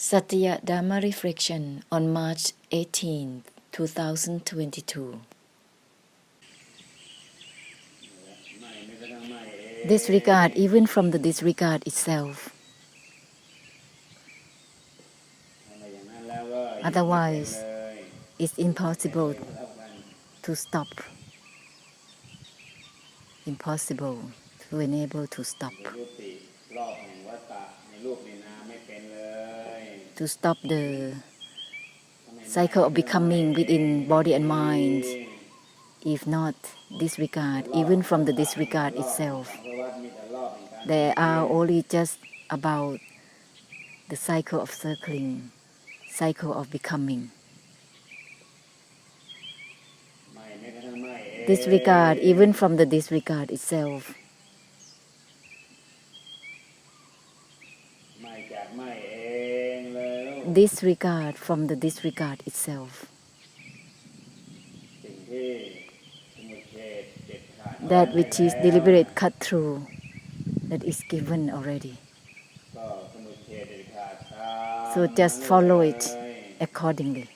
Satya Dharma Reflection on March 18, 2022. Disregard even from the disregard itself. Otherwise, it's impossible to stop. Impossible to enable to stop. To stop the cycle of becoming within body and mind, if not disregard, even from the disregard itself. There are only just about the cycle of circling, cycle of becoming. Disregard even from the disregard itself. Disregard from the disregard itself. That which is deliberate cut through, that is given already. So just follow it accordingly.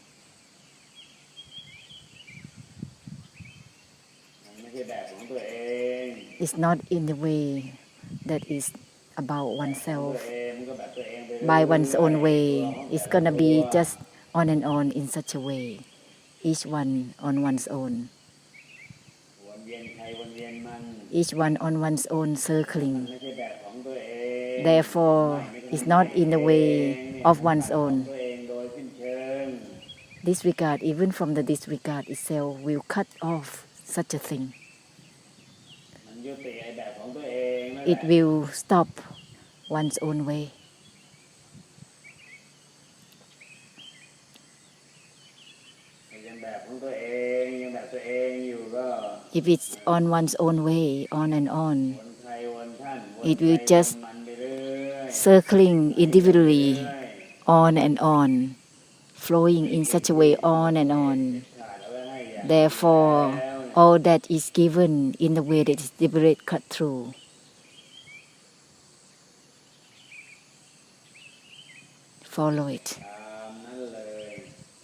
It's not in the way that is about oneself, by one's own way. It's gonna be just on and on in such a way, each one on one's own. Each one on one's own circling. Therefore, it's not in the way of one's own. Disregard, even from the disregard itself, will cut off such a thing. It will stop one's own way. If it's on one's own way, on and on, it will just circling individually on and on, flowing in such a way on and on. Therefore, all that is given in the way that is deliberate cut through. Follow it.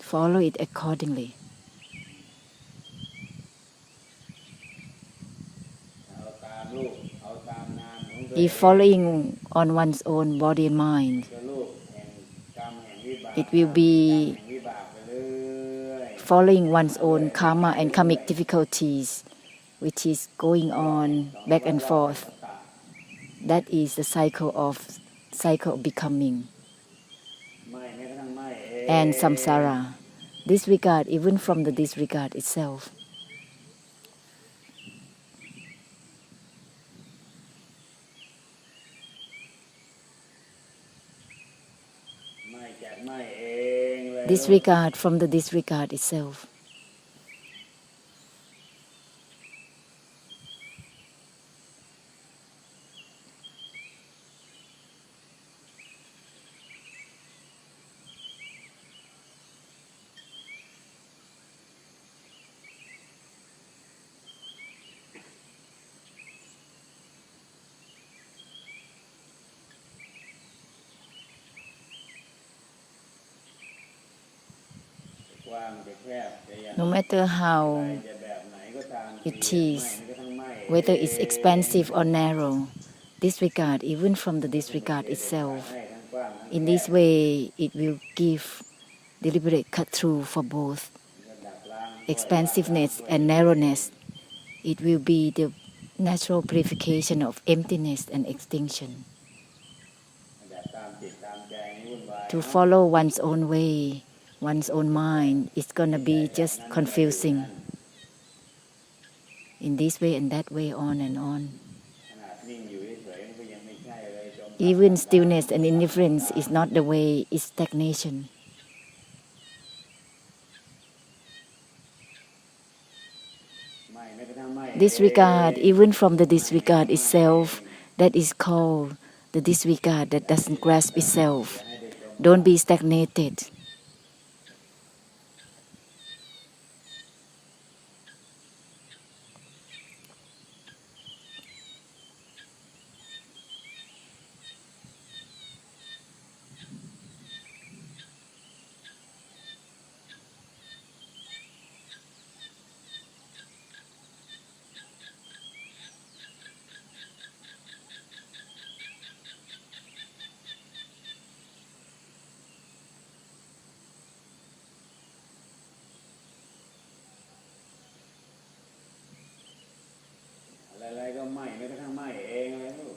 Follow it accordingly. If following on one's own body and mind, it will be following one's own karma and karmic difficulties, which is going on back and forth. That is the cycle of becoming and samsara. Disregard even from the disregard itself. Disregard from the disregard itself. No matter how it is, whether it's expansive or narrow, disregard even from the disregard itself. In this way, it will give deliberate cut through for both expansiveness and narrowness. It will be the natural purification of emptiness and extinction. To follow one's own way, one's own mind, it's gonna be just confusing. In this way and that way, on and on. Even stillness and indifference is not the way, it's stagnation. Disregard, even from the disregard itself, that is called the disregard that doesn't grasp itself. Don't be stagnated.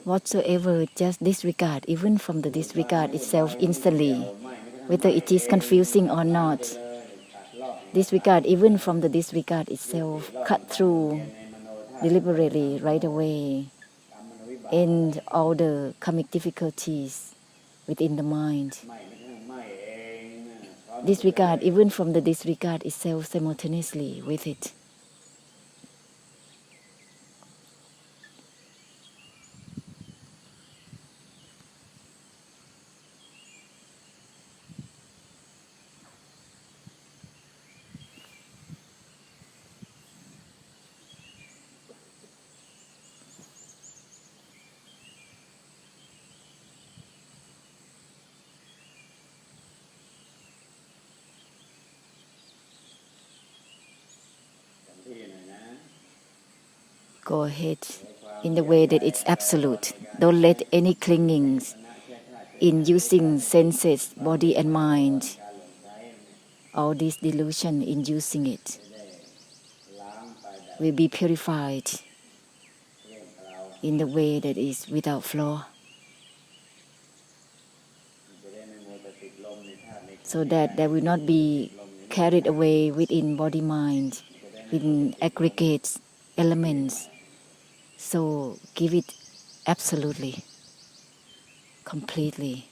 whatsoever, just disregard, even from the disregard itself instantly, whether it is confusing or not. Disregard, even from the disregard itself, cut through deliberately right away, end all the karmic difficulties within the mind. Disregard, even from the disregard itself, simultaneously with it. Go ahead in the way that it's absolute. Don't let any clingings in using senses, body and mind, all this delusion in using it, will be purified in the way that is without flaw, so that there will not be carried away within body mind, within aggregate elements. So give it absolutely, completely.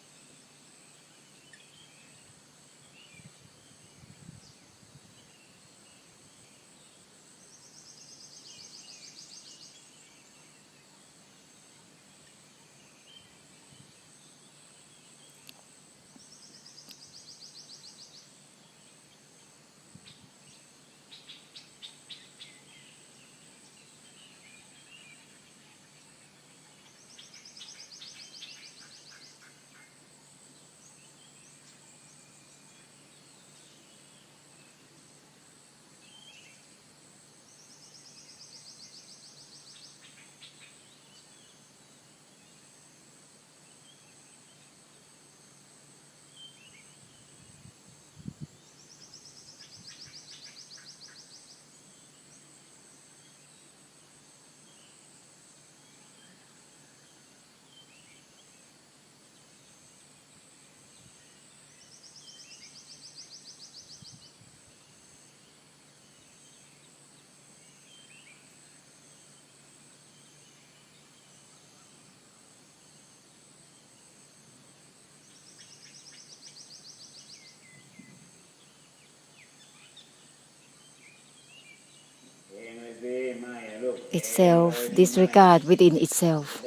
Itself, disregard within itself,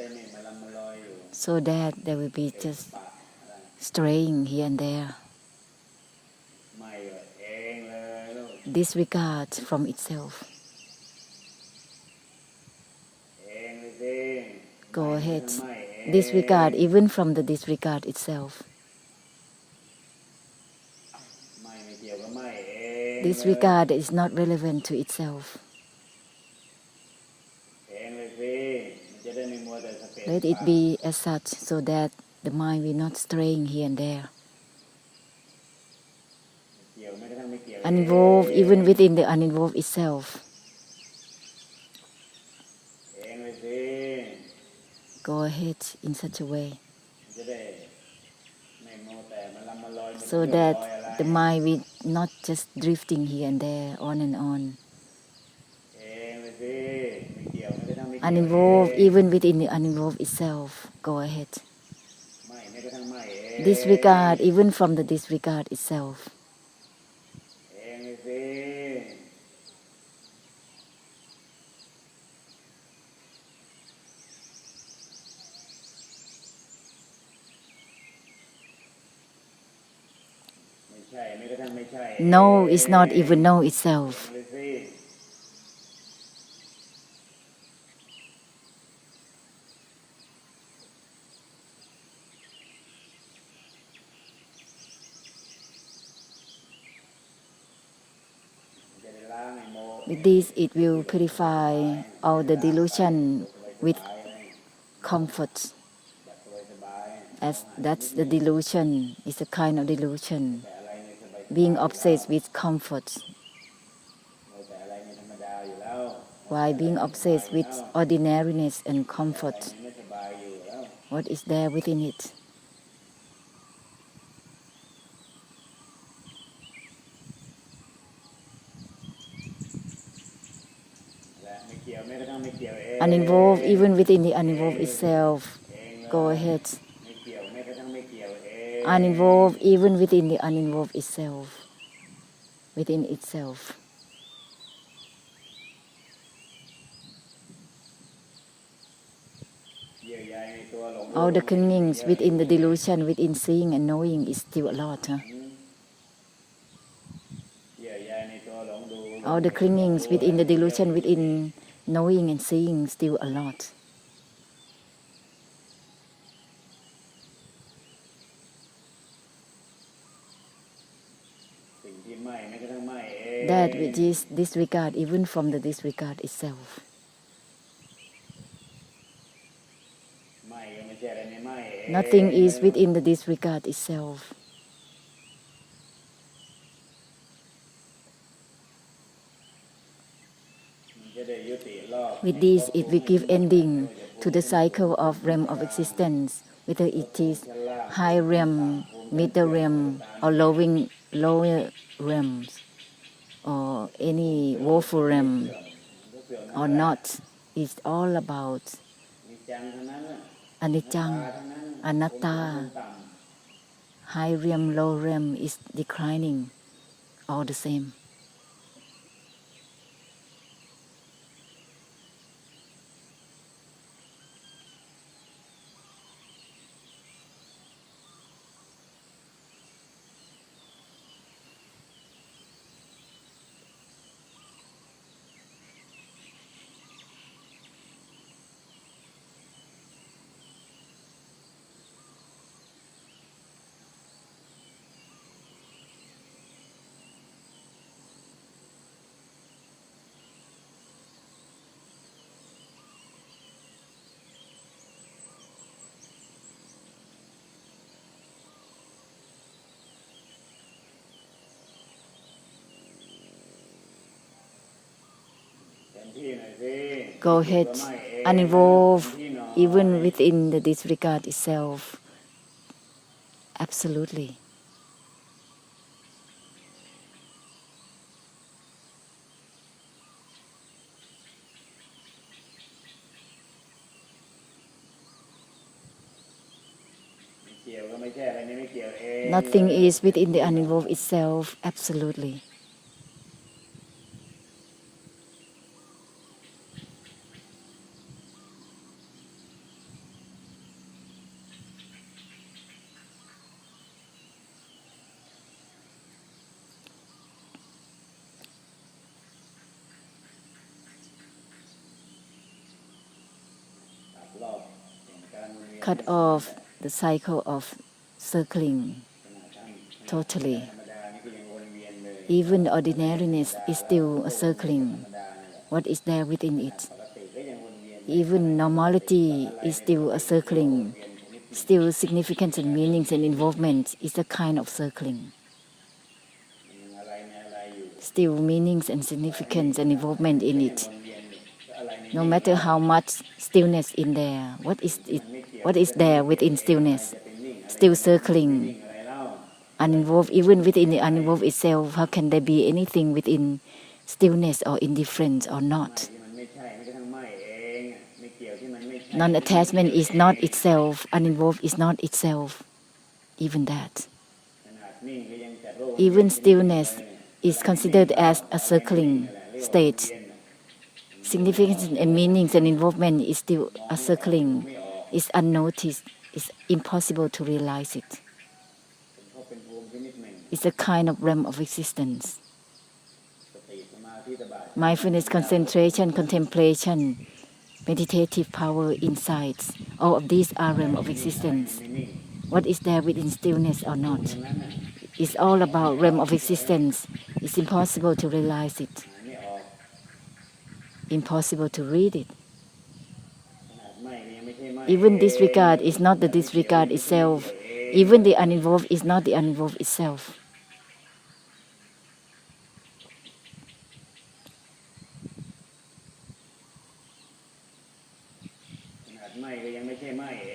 so that there will be just straying here and there. Disregard from itself. Go ahead. Disregard even from the disregard itself. Disregard is not relevant to itself. Let it be as such, so that the mind will not straying here and there. Uninvolved even within the uninvolved itself. Go ahead in such a way, so that the mind will not just drifting here and there, on and on. Uninvolved even within the uninvolved itself. Go ahead. Disregard even from the disregard itself. No is not even no itself. With this, it will purify all the delusion with comfort. As that's the delusion, is a kind of delusion. Being obsessed with comfort. While being obsessed with ordinariness and comfort, What is there within it? Uninvolved, even within the uninvolved itself. Go ahead. Uninvolved, even within the uninvolved itself. Within itself. All the clingings within the delusion, within seeing and knowing is still a lot. Huh? All the clingings within the delusion, within knowing and seeing, still a lot. That which is disregard, even from the disregard itself. Nothing is within the disregard itself. With this, it will give ending to the cycle of realm of existence, whether it is high realm, middle realm, or lower realms, or any woeful realm, or not. It's all about anicca, anatta. High realm, low realm is declining, all the same. Go ahead, uninvolved, even within the disregard itself. Absolutely. Nothing is within the uninvolved itself. Absolutely. Cut off the cycle of circling totally. Even the ordinariness is still a circling. What is there within it? Even normality is still a circling. Still significance and meanings and involvement is a kind of circling. Still meanings and significance and involvement in it. No matter how much stillness in there, what is it? What is there within stillness? Still circling, uninvolved, even within the uninvolved itself. How can there be anything within stillness or indifference or not? Non-attachment is not itself. Uninvolved is not itself. Even that. Even stillness is considered as a circling state. Significance and meanings and involvement is still a circling. It's unnoticed. It's impossible to realize it. It's a kind of realm of existence. Mindfulness, concentration, contemplation, meditative power, insights, all of these are realm of existence. What is there within stillness or not? It's all about realm of existence. It's impossible to realize it. Impossible to read it. Even disregard is not the disregard itself. Even the uninvolved is not the uninvolved itself.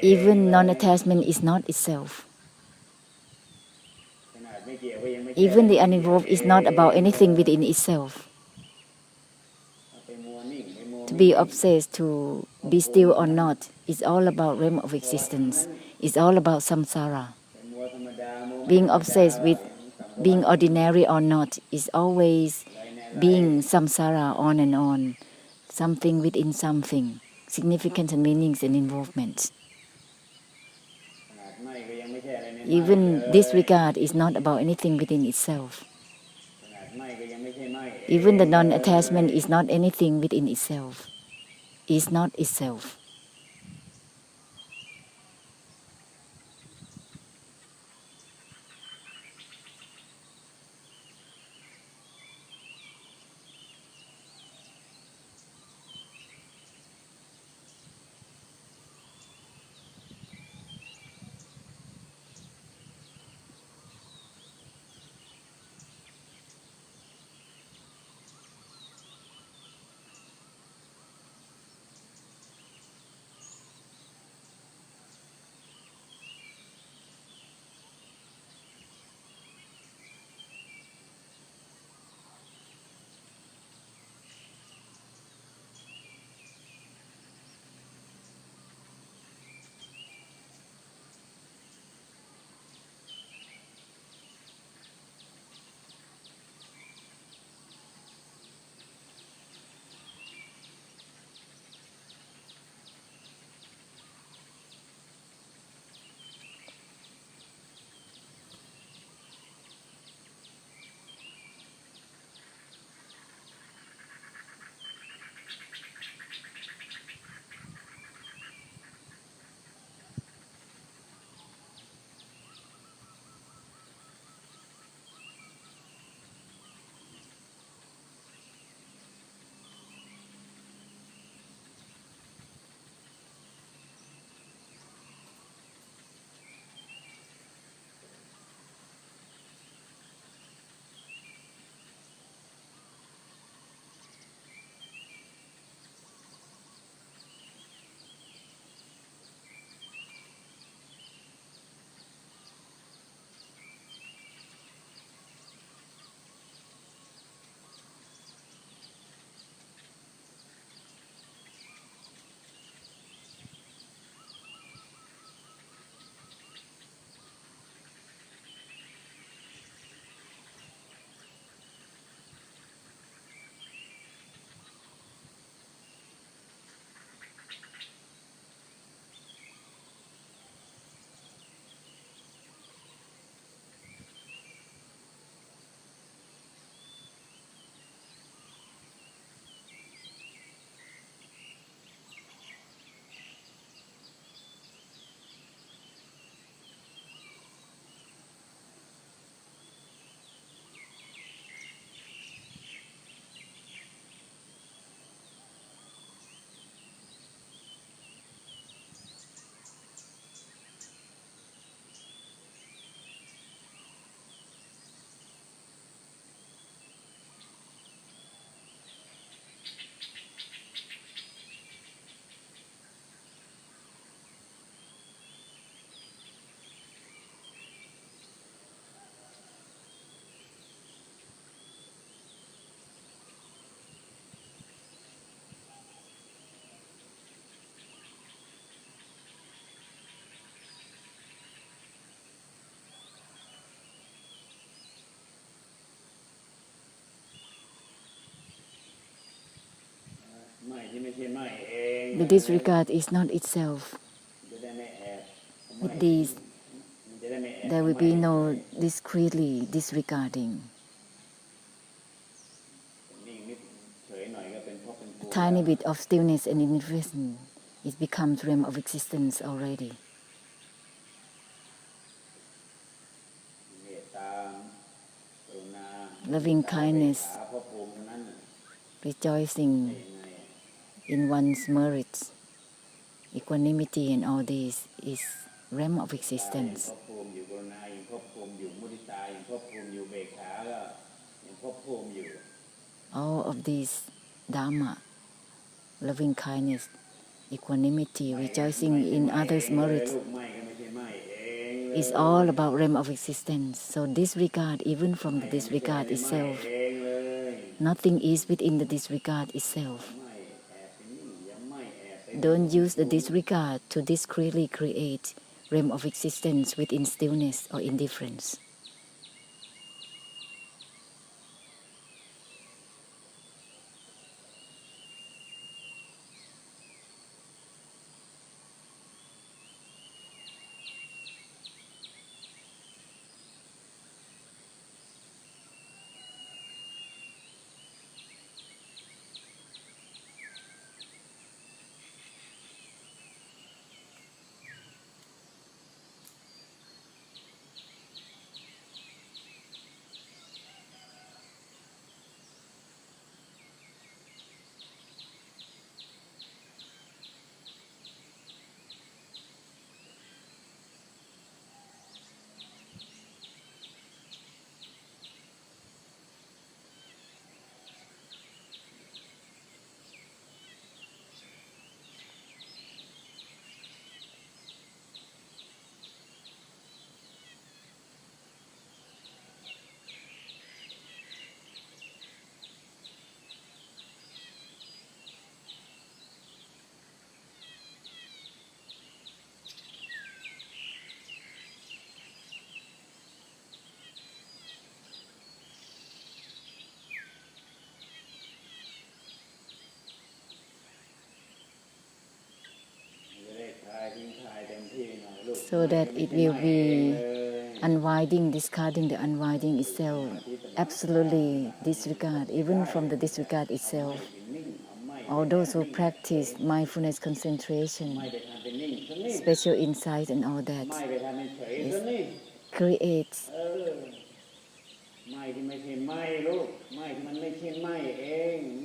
Even non-attachment is not itself. Even the uninvolved is not about anything within itself. To be obsessed, to be still or not, is all about realm of existence. It's all about samsara. Being obsessed with being ordinary or not is always being samsara on and on, something within something, significance and meanings and involvement. Even disregard is not about anything within itself. Even the non-attachment is not anything within itself. Is not itself. The disregard is not itself. With these, there will be no discreetly disregarding. A tiny bit of stillness and indifference, it becomes realm of existence already. Loving kindness, rejoicing in one's merits, equanimity and all this is realm of existence. All of these Dharma, loving kindness, equanimity, rejoicing in others' merit, is all about realm of existence. So disregard, even from the disregard itself, nothing is within the disregard itself. Don't use the disregard to discreetly create realm of existence within stillness or indifference. So that it will be unwinding, discarding the unwinding itself, absolutely disregard, even from the disregard itself. All those who practice mindfulness concentration, special insight and all that, creates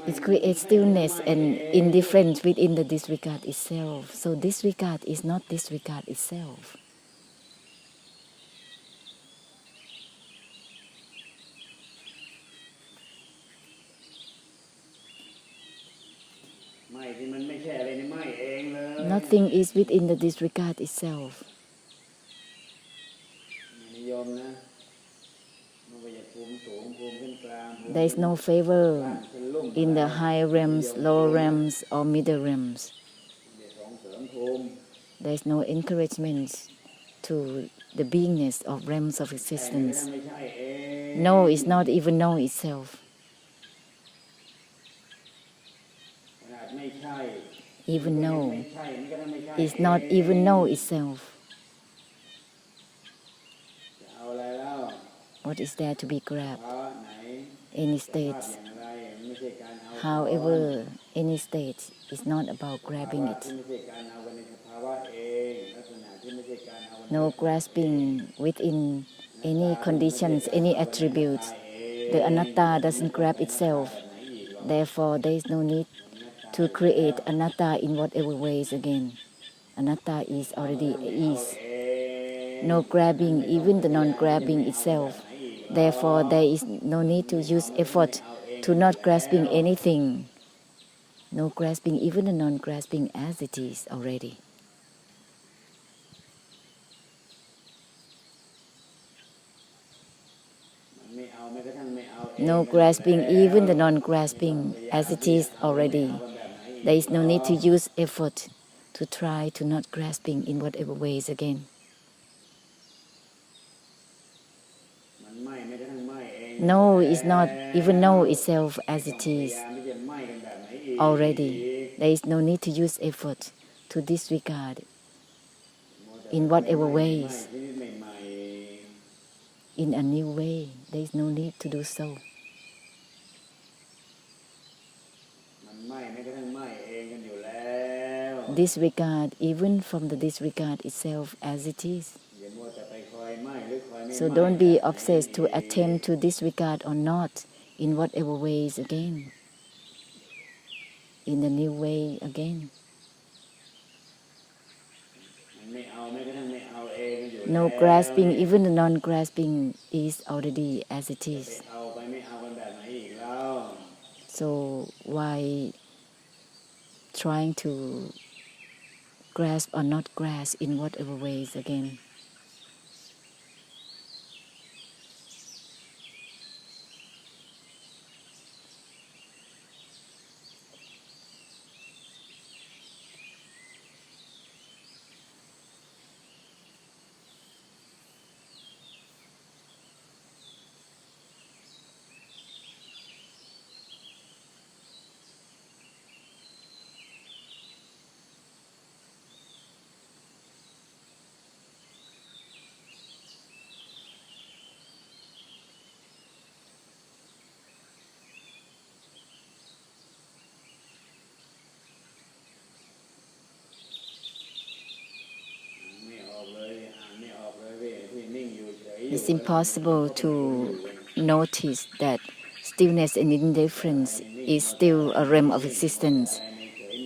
it creates stillness and indifference within the disregard itself. So disregard is not disregard itself. Nothing is within the disregard itself. There is no favor in the high realms, low realms, or middle realms. There is no encouragement to the beingness of realms of existence. No is not even no itself. Even no is not even no itself. What is there to be grabbed? Any state. However, any state is not about grabbing it. No grasping within any conditions, any attributes. The anatta doesn't grab itself. Therefore, there is no need to create anatta in whatever ways again. Anatta is already is. No grabbing, even the non-grabbing itself. Therefore, there is no need to use effort to not grasping anything. No grasping, even the non-grasping as it is already. No grasping, even the non-grasping as it is already. There is no need to use effort to try to not grasping in whatever ways again. No is not even no itself as it is already. There is no need to use effort to disregard in whatever ways. In a new way, there is no need to do so. Disregard, even from the disregard itself as it is. So don't be obsessed to attempt to disregard or not in whatever ways again. In a new way again. No grasping, even the non-grasping is already as it is. So why trying to grasp or not grasp in whatever ways again. It's impossible to notice that stillness and indifference is still a realm of existence.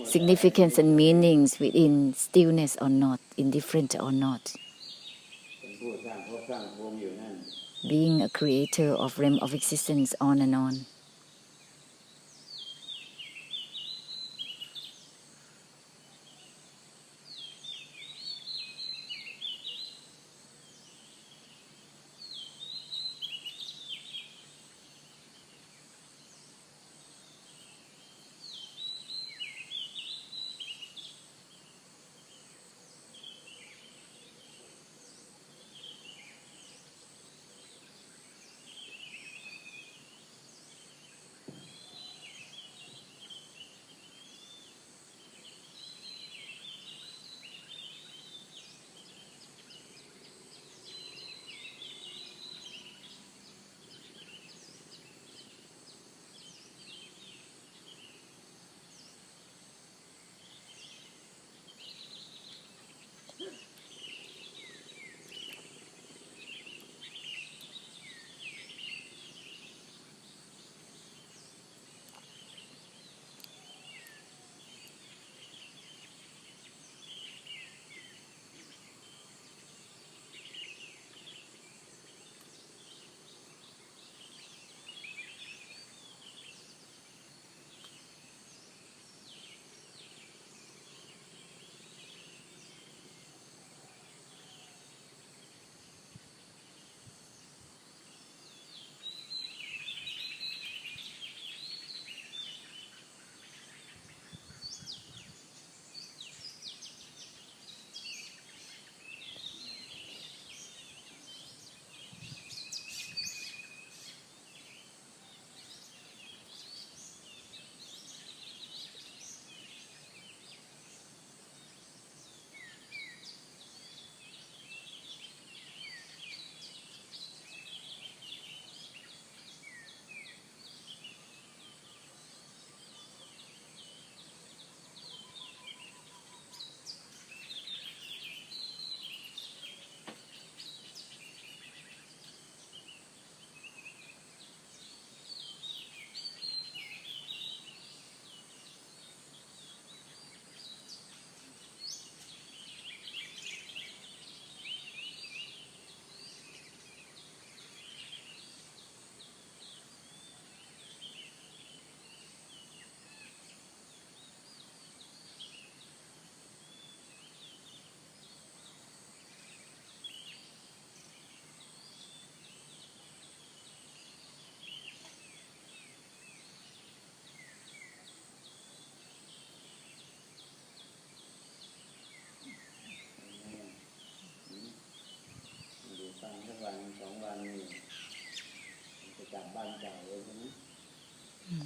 Significance and meanings within stillness or not, indifferent or not. Being a creator of realm of existence on and on.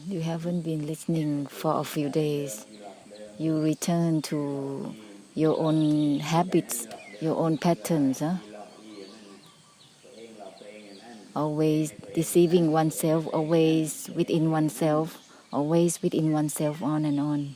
You haven't been listening for a few days. You return to your own habits, your own patterns, huh? Always deceiving oneself, always within oneself, always within oneself, on and on.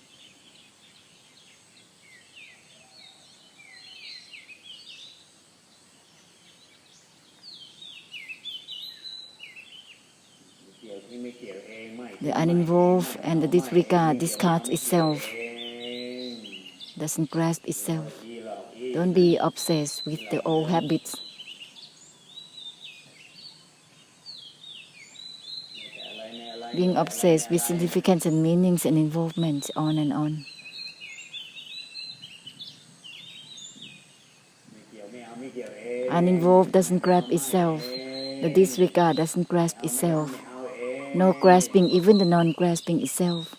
The uninvolved and the disregard discards itself, doesn't grasp itself. Don't be obsessed with the old habits. Being obsessed with significance and meanings and involvement, on and on. uninvolved doesn't grasp itself. The disregard doesn't grasp itself. No grasping, even the non-grasping itself.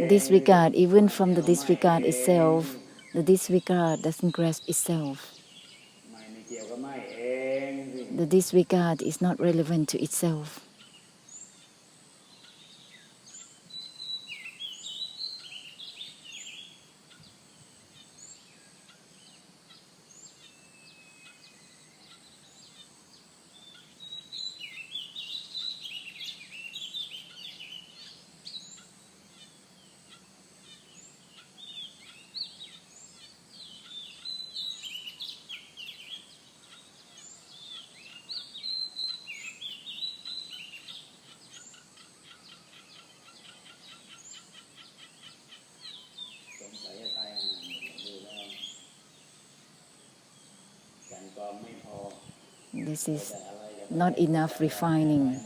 Disregard, even from the disregard itself, the disregard doesn't grasp itself. The disregard is not relevant to itself. This is not enough refining,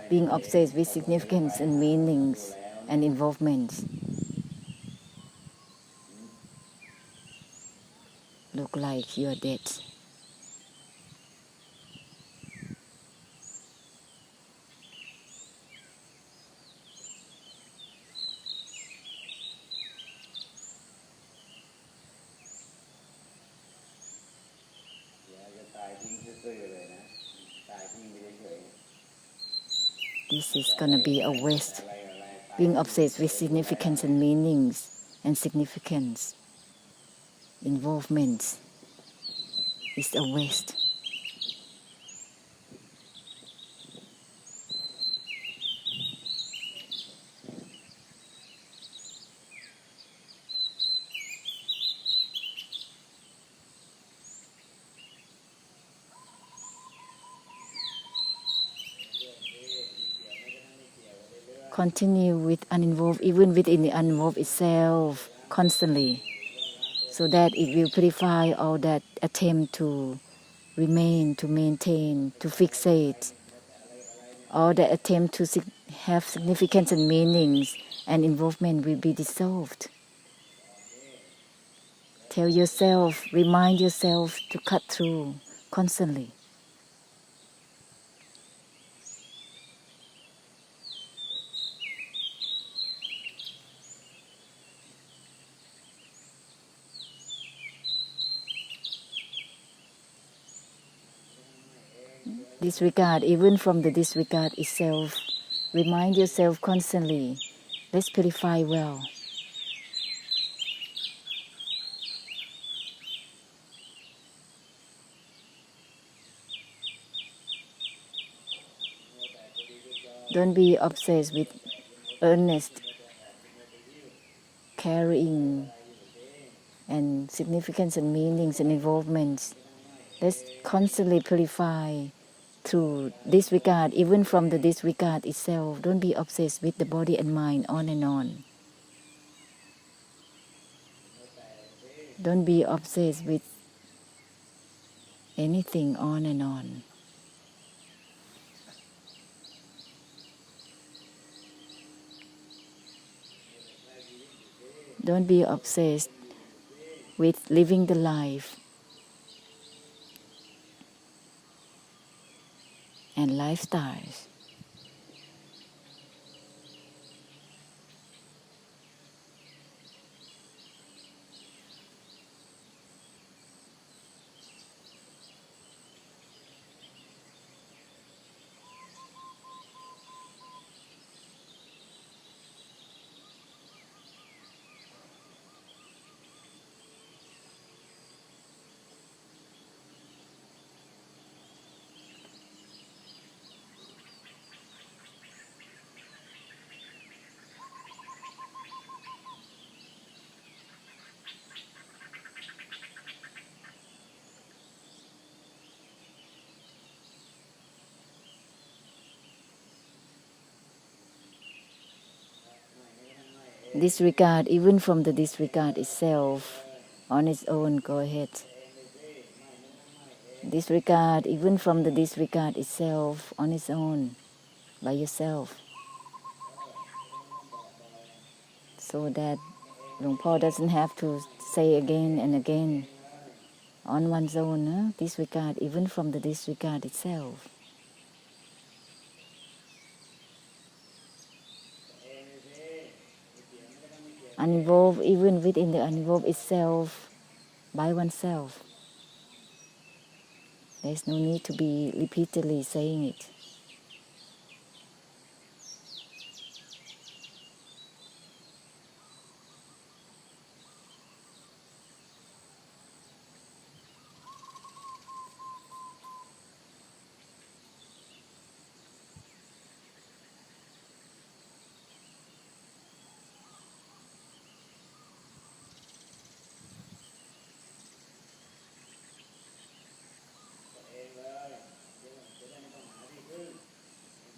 being obsessed with significance and meanings and involvements. Look like you're dead. This is gonna be a waste. Being obsessed with significance and meanings and significance, involvements, is a waste. Continue with uninvolved, even within the uninvolved itself, constantly, so that it will purify all that attempt to remain, to maintain, to fixate, all that attempt to have significance and meanings and involvement will be dissolved. Tell yourself, remind yourself to cut through constantly. Disregard, even from the disregard itself, remind yourself constantly, let's purify well. Don't be obsessed with earnest carrying and significance and meanings and involvements. Let's constantly purify through disregard, even from the disregard itself. Don't be obsessed with the body and mind on and on. Don't be obsessed with anything on and on. Don't be obsessed with living the life and lifestyles. Disregard even from the disregard itself on its own. Go ahead. Disregard even from the disregard itself on its own, by yourself. So that Luang Por doesn't have to say again and again on one's own, disregard even from the disregard itself. Uninvolved even within the uninvolved itself by oneself. There's no need to be repeatedly saying it.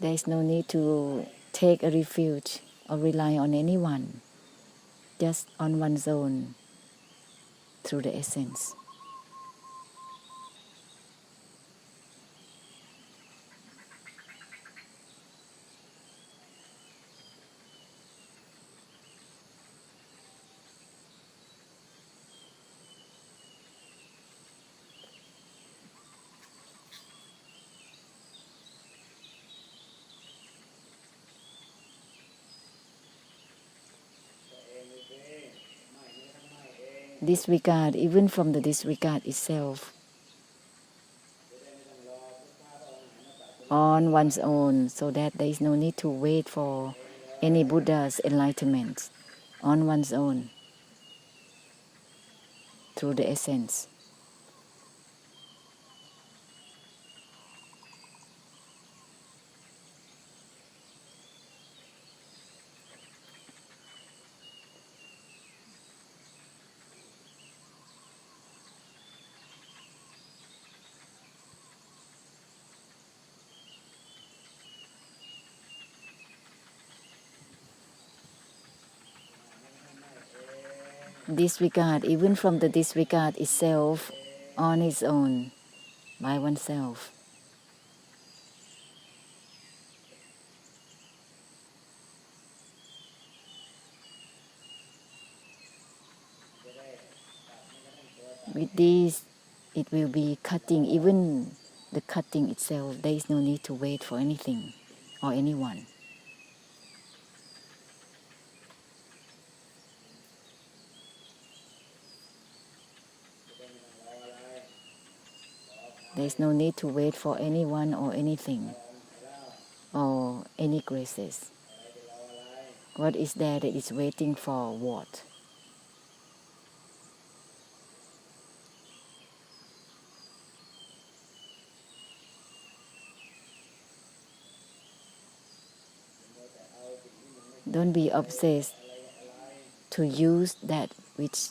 There is no need to take a refuge or rely on anyone, just on one's own through the essence. Disregard even from the disregard itself on one's own, so that there is no need to wait for any Buddha's enlightenment, on one's own through the essence. Disregard even from the disregard itself on its own, by oneself. With this, it will be cutting, even the cutting itself. There is no need to wait for anything or anyone. There is no need to wait for anyone or anything or any graces. What is there that is waiting for what? Don't be obsessed to use that which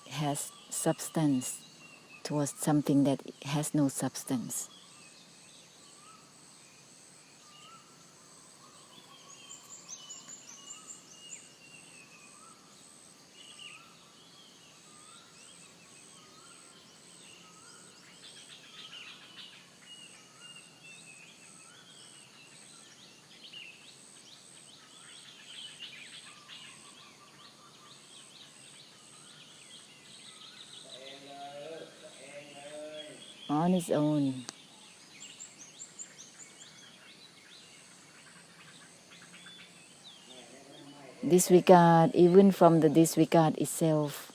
has substance towards something that has no substance. On its own. Disregard even from the disregard itself